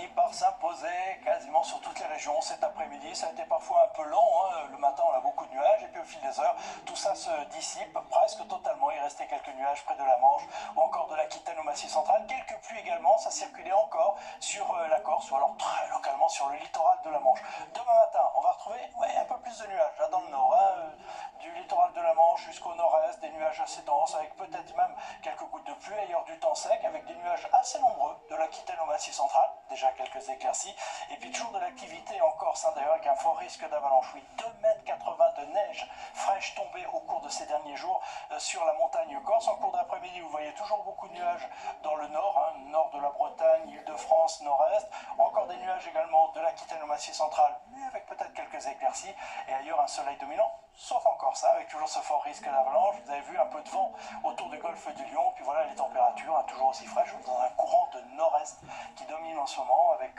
finit par s'imposer quasiment sur toutes les régions cet après-midi. Ça a été parfois un peu lent, hein. Le matin on a beaucoup de nuages et puis au fil des heures tout ça se dissipe presque totalement. Il restait quelques nuages près de la Manche ou encore de l'Aquitaine au Massif central. Quelques pluies également, ça circulait encore sur la Corse ou alors très localement sur le littoral de la Manche. Demain matin on va retrouver un peu plus de nuages là dans le nord, hein, du littoral de la Manche jusqu'au nord-est, des nuages assez denses avec peut-être même quelques gouttes de pluie, ailleurs du temps sec avec des nuages assez nombreux de l'Aquitaine au Massif central, déjà quelques éclaircies, et puis toujours de l'activité en Corse, hein, d'ailleurs avec un fort risque d'avalanche. Oui, 2,80 m de neige fraîche tombée au cours de ces derniers jours sur la montagne corse. En cours d'après-midi, vous voyez toujours beaucoup de nuages dans le nord, hein, nord de la Bretagne, Île-de-France, nord-est, encore des nuages également de l'Aquitaine au Massif central, mais avec peut-être quelques éclaircies, et ailleurs un soleil dominant, sauf encore ça, avec toujours ce fort risque d'avalanche. Vous avez vu un peu de vent autour du golfe du Lion, puis voilà les températures, hein, toujours aussi fraîches, dans un courant de nord-est qui domine en ce moment, avec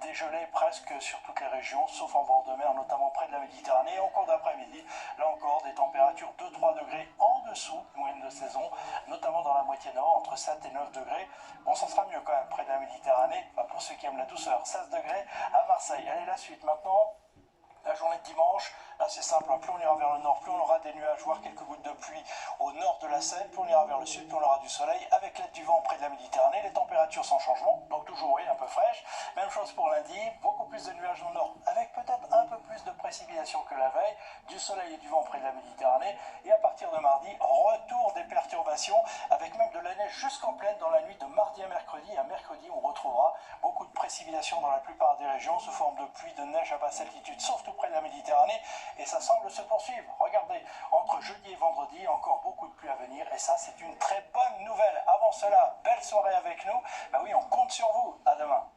des gelées presque sur toutes les régions, sauf en bord de mer, notamment près de la Méditerranée. Et en cours d'après-midi, là encore, des températures 2-3 degrés en dessous de moyenne de saison, notamment dans la moitié nord, entre 7 et 9 degrés. Bon, ça sera mieux quand même près de la Méditerranée, enfin, pour ceux qui aiment la douceur, 16 degrés à Marseille. Allez, la suite maintenant. La journée de dimanche, là c'est simple, plus on ira vers le nord, plus on aura des nuages, voire quelques gouttes de pluie au nord de la Seine, plus on ira vers le sud, plus on aura du soleil, avec l'aide du vent près de la Méditerranée, les températures sans changement, donc toujours oui, un peu fraîche. Même chose pour lundi, beaucoup plus de nuages au nord, avec peut-être un peu plus de précipitations que la veille, du soleil et du vent près de la Méditerranée, et à partir de mardi, retour des perturbations, avec même de la neige jusqu'en pleine dans la nuit de mardi à mercredi. À mercredi, on retrouvera beaucoup de précipitations dans la plupart des régions, sous forme de pluie, de neige à basse altitude, sauf tout près de la Méditerranée, et ça semble se poursuivre. Regardez, entre jeudi et vendredi, encore beaucoup de pluie à venir, et ça c'est une très bonne nouvelle. Avant cela, belle soirée avec nous. Bah oui, on compte sur vous. À demain.